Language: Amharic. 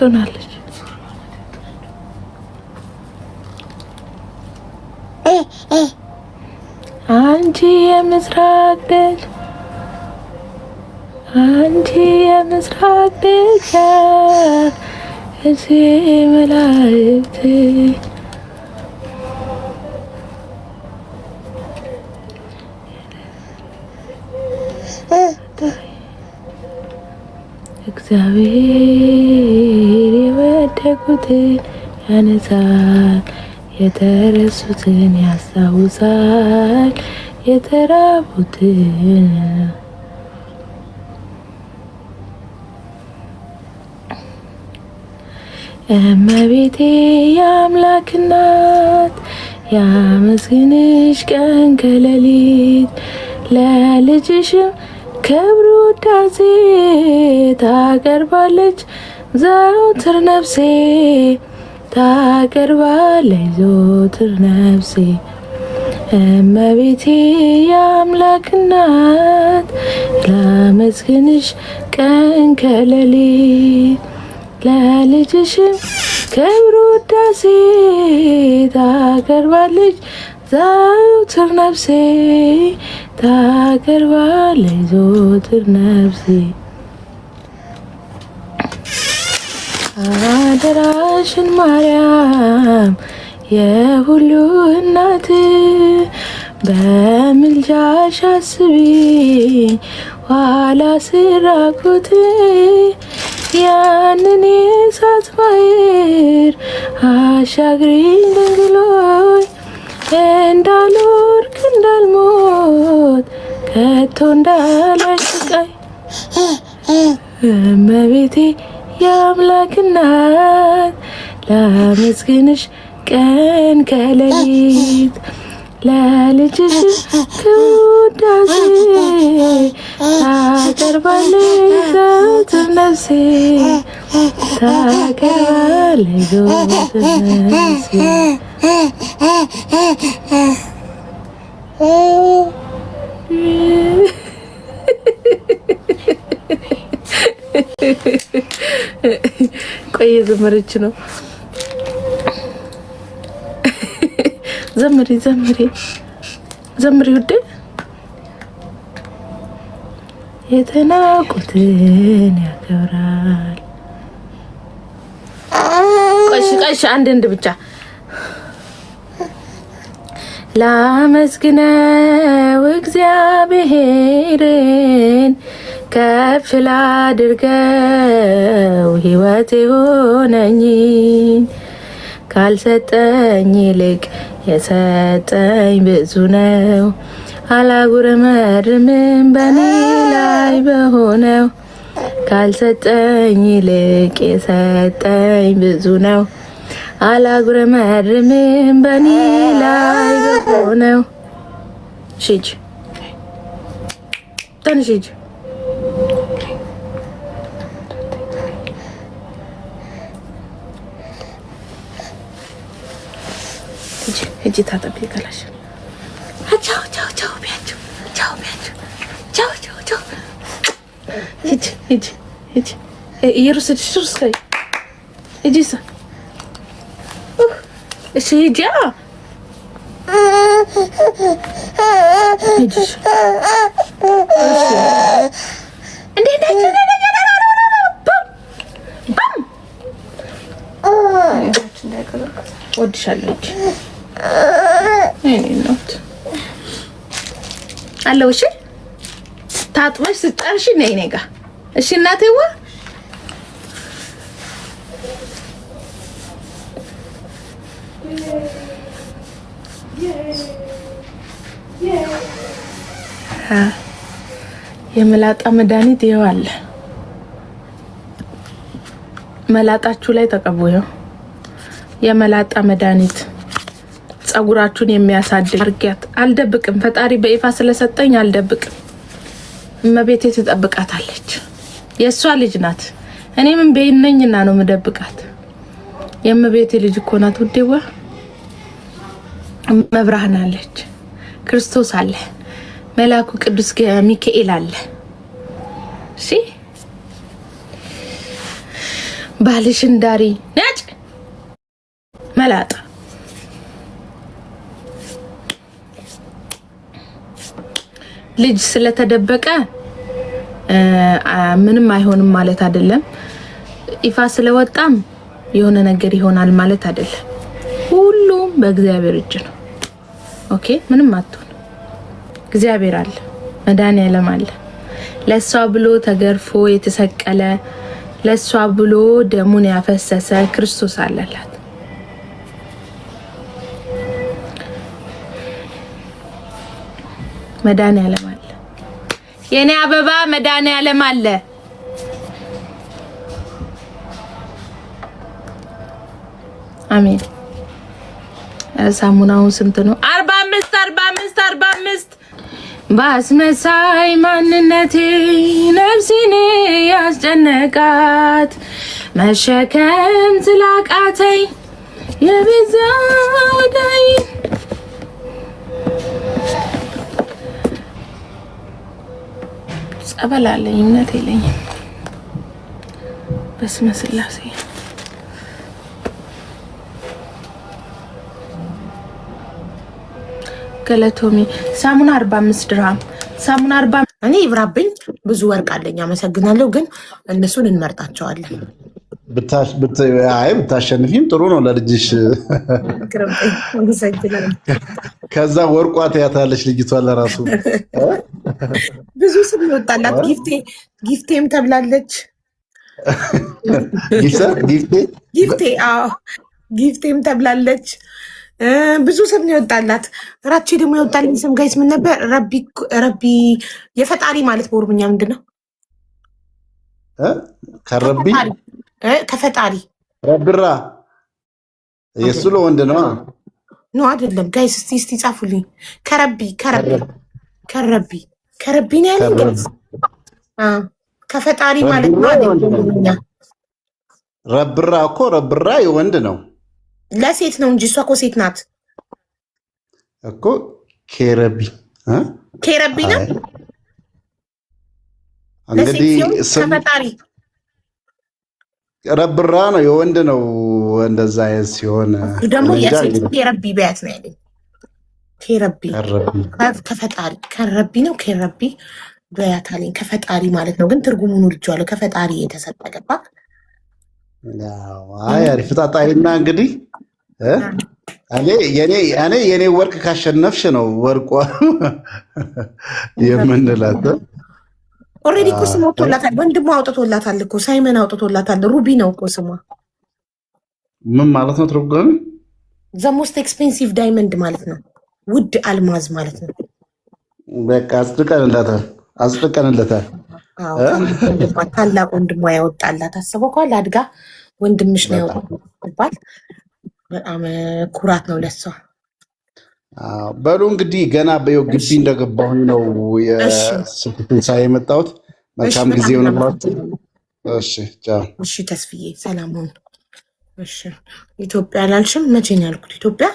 ትሆናለች። አንቺ የምስራቅ ደጅ አንቺ የምስራቅ ደጃፍ እዚህ መላእክት እግዚአብሔር የወደቁትን ያነሳል፣ የተረሱትን ያስታውሳል፣ የተራቡትን እመቤቴ የአምላክ እናት ያመስግንሽ ቀን ከሌሊት ለልጅሽም ክብር ውዳሴ ታቀርባለች ዘወትር ነፍሴ ታቀርባለች ዘወትር ነፍሴ እመቤቴ የአምላክ እናት ላመስግንሽ ቀን ከሌሊት ለልጅሽም ክብር ውዳሴ ታቀርባለች ዘወትር ነፍሴ ታቀርባለች ዘወትር ነፍሴ አደራሽን ማርያም የሁሉ እናት በምልጃሽ አስቢኝ ኋላ ስራኩት ያንን የእሳት ባሕር አሻግሪኝ ድንግሎይ እንዳልወድቅ እንዳልሞት ከቶ እንዳልስቃይ እመቤቴ የአምላክ እናት ላመስግንሽ ቀን ከሌሊት ለልጅሽ ውዳሴ ታቀርባለች ዘወትር ነፍሴ ታቀርባለች ዘወትር ነፍሴ ቆይ ዘመረች ነው ዘምሪ ዘምሪ ዘምሪ ውዴ የተናቁትን ያከብራል። ቆሽ አንድ ብቻ ላመስግነው እግዚአብሔርን ከፍ ላድርገው ሕይወት የሆነኝን ካልሰጠኝ ይልቅ የሰጠኝ ብዙ ነው። አላጉረመርምም በኔ ላይ በሆነው ካልሰጠኝ ይልቅ የሰጠኝ ብዙ ነው። አላጉረመርምም በኔ ላይ በሆነው ሂጂ ተነሽ ሂጂ ሂጂ ታጠቢ ገላሽ ቻው ቻው ቻው ቢያቸው ቻው ቢያቸው ቻው ቻው ቻው ሂጂ ሂጂ ሂጂ እየሩስልሽ ሩስከይ ሂጂ ሳ እሺ ሂጂ ሂጂ እንዴ ነጭ ወድሻለሁ እኔ እናት አለው። እሺ ታጥበሽ ስጨርሽ ነይ እኔ ጋር እሺ እናቴዋ። የመላጣ መድኃኒት ይኸው አለ። መላጣችሁ ላይ ተቀበዩ። የመላጣ መድኃኒት ጸጉራችሁን የሚያሳድግ አርጊያት። አልደብቅም፣ ፈጣሪ በይፋ ስለሰጠኝ አልደብቅም። እመቤቴ ትጠብቃታለች። የእሷ ልጅ ናት። እኔ ምን በይነኝና ነው የምደብቃት? የእመቤቴ ልጅ እኮ ናት ውዴዋ። መብርሃን አለች፣ ክርስቶስ አለ፣ መልአኩ ቅዱስ ሚካኤል አለ። እሺ ባልሽን ዳሪ ነጭ መላጣ ልጅ ስለተደበቀ ምንም አይሆንም ማለት አይደለም። ይፋ ስለወጣም የሆነ ነገር ይሆናል ማለት አይደለም። ሁሉም በእግዚአብሔር እጅ ነው። ኦኬ ምንም አትሆን። እግዚአብሔር አለ፣ መድኃኒዓለም አለ። ለሷ ብሎ ተገርፎ የተሰቀለ ለሷ ብሎ ደሙን ያፈሰሰ ክርስቶስ አለላት። መድኃኒዓለም አለ። የኔ አበባ መድኃኒዓለም አለ። አሜን። ሳሙናው ስንት ነው? 45 ባስመሳይ ማንነቴ ነፍሴን ያስጨነቃት መሸከም ስላቃተኝ የቤዛ ወዳይ ጸበል አለኝ እምነት የለኝም። በስመ ስላሴ ገለቶሚ ሳሙና 45 ድርሃም ሳሙና 40 እኔ ይብራብኝ ብዙ ወርቅ አለኝ። አመሰግናለሁ፣ ግን እነሱን እንመርጣቸዋለን። ብታሸንፊም ጥሩ ነው ለልጅሽ። ከዛ ወርቋ ትያታለች ልጅቷ ለራሱ ብዙ ስም ይወጣላት። ጊፍቴም ተብላለች። ጊፍቴም ተብላለች። ብዙ ስም ነው ይወጣላት። ራቼ ደግሞ ይወጣልኝ ስም ጋይስ ምን ነበር? ረቢ የፈጣሪ ማለት በኦሮምኛ ምንድን ነው? ከፈጣሪ ረብራ የሱ ለወንድ ነው ነው አይደለም? ጋይስ እስቲ ጻፉልኝ። ከረቢ ነው ያለኝ ጋይስ። ከፈጣሪ ማለት ነው አይደለም? ረብራ እኮ ረብራ የወንድ ነው። ለሴት ነው እንጂ እሷ እኮ ሴት ናት እኮ። ኬረቢ ነው እንግዲህ ከፈጣሪ። ረብራ ነው የወንድ ነው። እንደዛ ሲሆን ደግሞ የሴት ኬረቢ በያት ነው ያለኝ። ኬረቢ ከፈጣሪ ከረቢ ነው። ኬረቢ በያት አለኝ። ከፈጣሪ ማለት ነው፣ ግን ትርጉሙን ልጅዋለሁ። ከፈጣሪ የተሰጠ ገባ። አሪፍ ፍጣጣይና እንግዲህ እኔ የኔ ወርቅ ካሸነፍሽ ነው ወርቋ የምንላት። ኦልሬዲ እኮ ስም አውጥቶላታል። ወንድሟ አውጥቶላታል እኮ ሳይመን አውጥቶላታል። ሩቢ ነው እኮ ስሟ። ምን ማለት ነው ትርጉሙ? ዘ ሞስት ኤክስፔንሲቭ ዳይመንድ ማለት ነው፣ ውድ አልማዝ ማለት ነው። በቃ አጽድቀንለታል። ታላቅ ወንድሟ ያወጣላት። አስበው ከኋላ አድጋ ወንድምሽ ነው ያወጣባት። በጣም ኩራት ነው ለሷ። በሉ እንግዲህ ገና ግቢ እንደገባሁኝ ነው የስልክቱን የመጣሁት። መልካም ጊዜ ሆነባችሁ። እሺ ተስፍዬ ሰላም ሁን። እሺ ኢትዮጵያ አላልሽም? መቼ ነው ያልኩት? ኢትዮጵያ